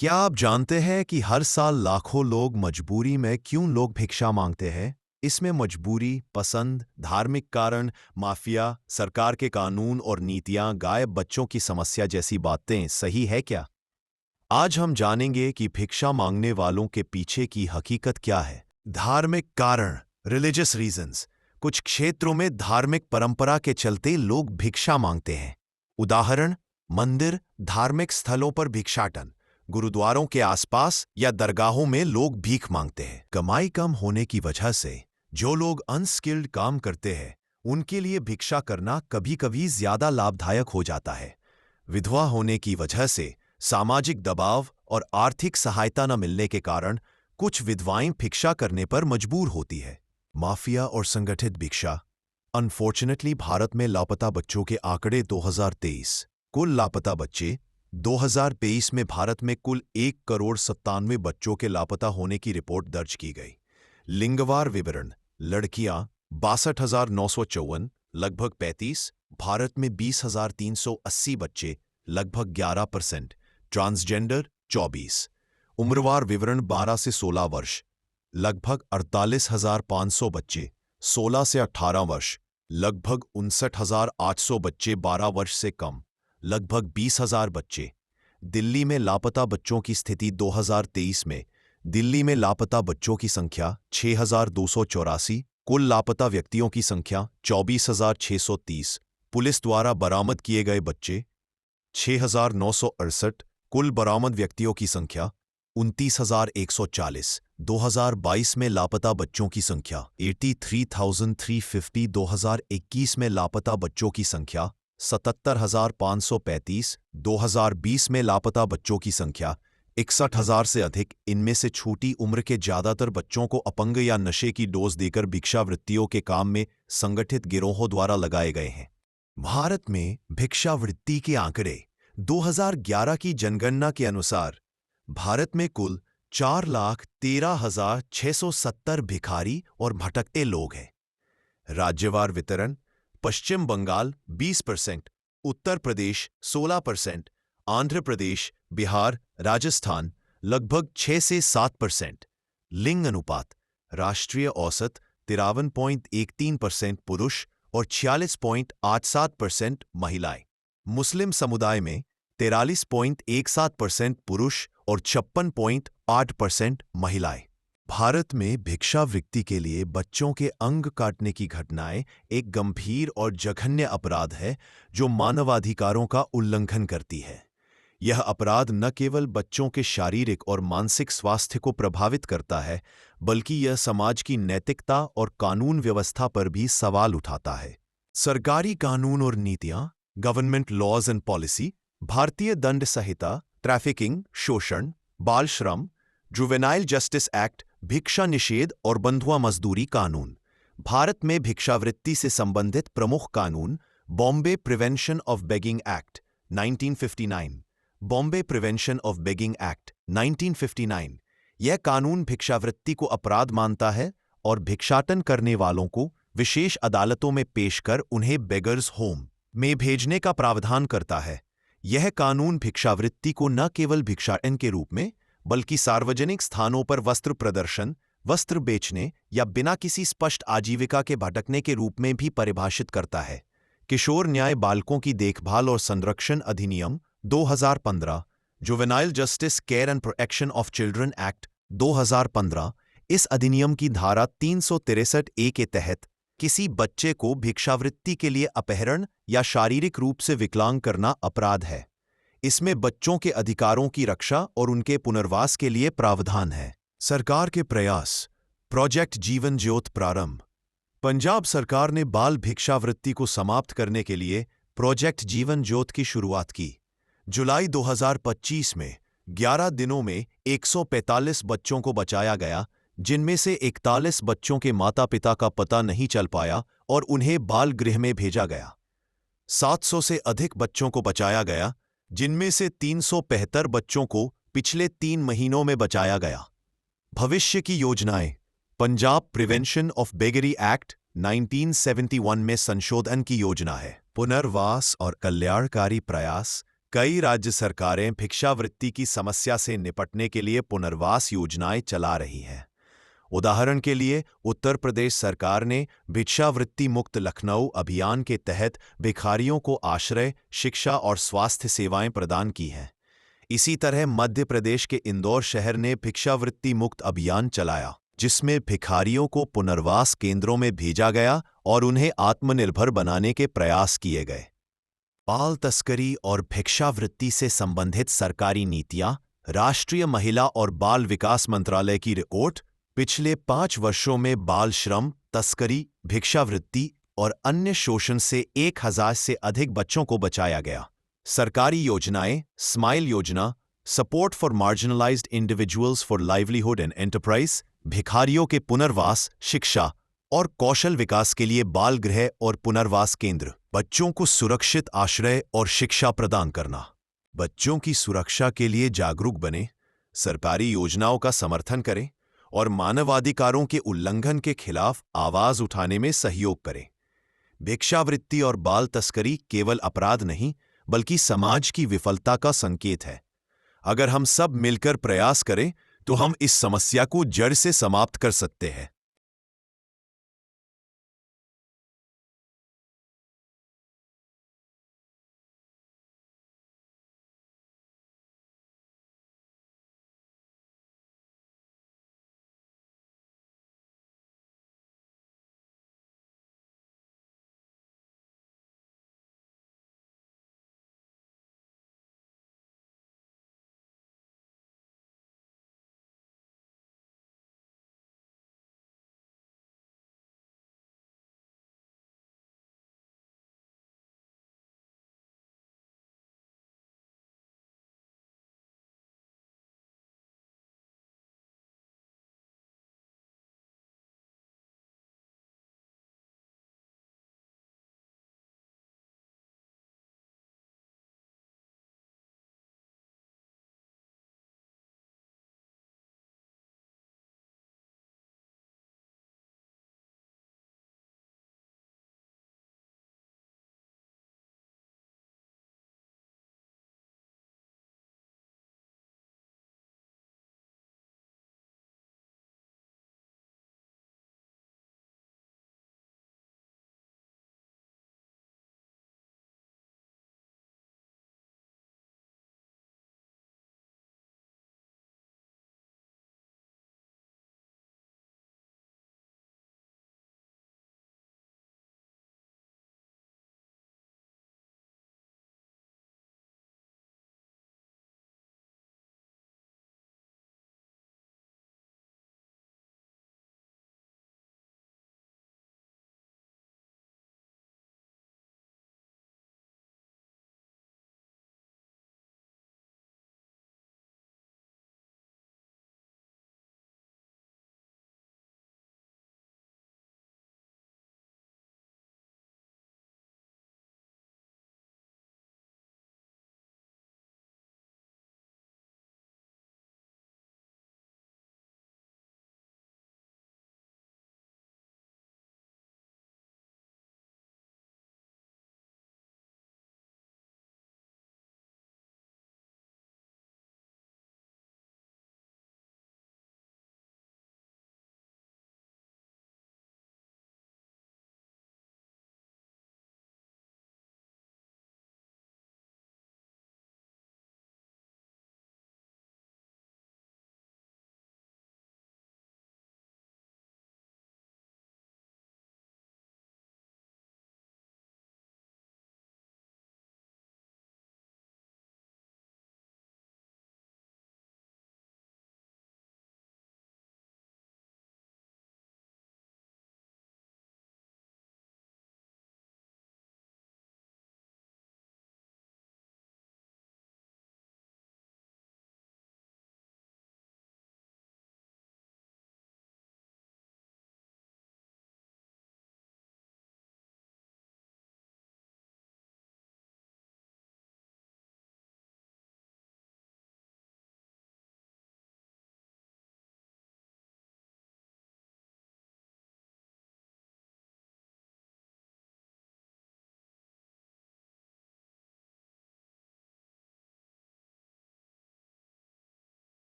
क्या आप जानते हैं कि हर साल लाखों लोग मजबूरी में क्यों लोग भिक्षा मांगते हैं? इसमें मजबूरी, पसंद, धार्मिक कारण, माफिया, सरकार के कानून और नीतियां, गायब बच्चों की समस्या जैसी बातें सही है क्या? आज हम जानेंगे कि भिक्षा मांगने वालों के पीछे की हकीकत क्या है। धार्मिक कारण, रिलीजियस रीजंस। कुछ क्षेत्रों में धार्मिक परंपरा के चलते लोग भिक्षा मांगते हैं। उदाहरण, मंदिर, धार्मिक स्थलों पर भिक्षाटन, गुरुद्वारों के आसपास या दरगाहों में लोग भीख मांगते हैं। कमाई कम होने की वजह से जो लोग अनस्किल्ड काम करते हैं, उनके लिए भिक्षा करना कभी-कभी ज्यादा लाभदायक हो जाता है। विधवा होने की वजह से सामाजिक दबाव और आर्थिक सहायता न मिलने के कारण कुछ विधवाएं भिक्षा करने पर मजबूर होती है। माफिया और संगठित भिक्षा। अनफॉर्चुनेटली भारत में लापता बच्चों के आंकड़े 2023। कुल लापता बच्चे 2023 में भारत में कुल 1,97,00,000 बच्चों के लापता होने की रिपोर्ट दर्ज की गई। लिंगवार विवरण: लड़कियां 62,954, लगभग 35, भारत में 20,380 बच्चे, लगभग 11%, ट्रांसजेंडर 24। उम्रवार विवरण 12 से 16 वर्ष, लगभग 48,500 बच्चे, 16 से 18 वर्ष, लगभग 59,800 बच्चे, 12 वर्ष से कम, लगभग 20,000 बच्चे। दिल्ली में लापता बच्चों की स्थिति 2023 में दिल्ली में लापता बच्चों की संख्या 6,284, कुल लापता व्यक्तियों की संख्या 24,630, पुलिस द्वारा बरामद किए गए बच्चे 6,968, कुल बरामद व्यक्तियों की संख्या 29,140। 2022 में लापता बच्चों की संख्या 83,350, 2021 में लापता बच्चों की संख्या 77,535, 2020 में लापता बच्चों की संख्या 61,000 से अधिक। इनमें से छोटी उम्र के ज्यादातर बच्चों को अपंग या नशे की डोज देकर भिक्षावृत्तियों के काम में संगठित गिरोहों द्वारा लगाए गए हैं। भारत में भिक्षावृत्ति के आंकड़े 2011 की जनगणना के अनुसार भारत में कुल 4,13,670 भिखारी और भटकते लोग हैं। राज्यवार वितरण: पश्चिम बंगाल 20%, उत्तर प्रदेश 16%, आंध्र प्रदेश, बिहार, राजस्थान लगभग 6 से 7%। लिंग अनुपात: राष्ट्रीय औसत 53.13% पुरुष और 46.87% महिलाएं। मुस्लिम समुदाय में 43.17% पुरुष और 56.8% महिलाएं। भारत में भिक्षावृत्ति के लिए बच्चों के अंग काटने की घटनाएं एक गंभीर और जघन्य अपराध है जो मानवाधिकारों का उल्लंघन करती है। यह अपराध न केवल बच्चों के शारीरिक और मानसिक स्वास्थ्य को प्रभावित करता है, बल्कि यह समाज की नैतिकता और कानून व्यवस्था पर भी सवाल उठाता है। सरकारी कानून और नीतियां, गवर्नमेंट लॉज एंड पॉलिसी। भारतीय दंड संहिता, ट्रैफिकिंग, शोषण, बाल श्रम, जुवेनाइल जस्टिस एक्ट, भिक्षा निषेध और बंधुआ मजदूरी कानून। भारत में भिक्षावृत्ति से संबंधित प्रमुख कानून: Bombay prevention of begging act 1959, Bombay prevention of begging act 1959। यह कानून भिक्षावृत्ति को अपराध मानता है और भिक्षाटन करने वालों को विशेष अदालतों में पेश कर उन्हें बेगर्स होम में भेजने का प्रावधान करता है। यह कानून भिक्षावृत्ति को न केवल भिक्षाटन के रूप में, बल्कि सार्वजनिक स्थानों पर वस्त्र प्रदर्शन, वस्त्र बेचने या बिना किसी स्पष्ट आजीविका के भटकने के रूप में भी परिभाषित करता है। किशोर न्याय बालकों की देखभाल और संरक्षण अधिनियम 2015, juvenile justice care and protection of children act 2015। इस अधिनियम की धारा 363 के तहत किसी बच्चे को भिक्षावृत्ति के लिए अपहरण या शारीरिक रूप से विकलांग करना अपराध है। इसमें बच्चों के अधिकारों की रक्षा और उनके पुनर्वास के लिए प्रावधान है। सरकार के प्रयास: प्रोजेक्ट जीवन ज्योत प्रारंभ। पंजाब सरकार ने बाल भिक्षावृत्ति को समाप्त करने के लिए प्रोजेक्ट जीवन ज्योत की शुरुआत की। जुलाई 2025 में 11 दिनों में 145 बच्चों को बचाया गया, जिनमें से 41 बच्चों के माता पिता का पता नहीं चल पाया और उन्हें बाल गृह में भेजा गया। 700 से अधिक बच्चों को बचाया गया, जिनमें से 375 बच्चों को पिछले 3 महीनों में बचाया गया। भविष्य की योजनाएं: Punjab prevention of beggary act 1971 में संशोधन की योजना है। पुनर्वास और कल्याणकारी प्रयास: कई राज्य सरकारें भिक्षावृत्ति की समस्या से निपटने के लिए पुनर्वास योजनाएं चला रही हैं। उदाहरण के लिए उत्तर प्रदेश सरकार ने भिक्षावृत्ति मुक्त लखनऊ अभियान के तहत भिखारियों को आश्रय, शिक्षा और स्वास्थ्य सेवाएं प्रदान की हैं। इसी तरह मध्य प्रदेश के इंदौर शहर ने भिक्षावृत्ति मुक्त अभियान चलाया, जिसमें भिखारियों को पुनर्वास केंद्रों में भेजा गया और उन्हें आत्मनिर्भर बनाने के प्रयास किए गए। बाल तस्करी और भिक्षावृत्ति से संबंधित सरकारी नीतियां। राष्ट्रीय महिला और बाल विकास मंत्रालय की रिपोर्ट। पिछले 5 वर्षों में बाल श्रम, तस्करी, भिक्षावृत्ति और अन्य शोषण से 1000 से अधिक बच्चों को बचाया गया। सरकारी योजनाएं, स्माइल योजना, support for marginalised individuals for livelihood and enterprise, भिखारियों के पुनर्वास, शिक्षा और कौशल विकास के लिए बाल गृह और पुनर्वास केंद्र, बच्चों को सुरक्षित आश्रय और शिक्षा प्रदान करना। बच्चों की सुरक्षा के लिए जागरूक बने, सरकारी योजनाओं का समर्थन करें और मानवाधिकारों के उल्लंघन के खिलाफ आवाज उठाने में सहयोग करें। भिक्षावृत्ति और बाल तस्करी केवल अपराध नहीं, बल्कि समाज की विफलता का संकेत है। अगर हम सब मिलकर प्रयास करें, तो हम इस समस्या को जड़ से समाप्त कर सकते हैं।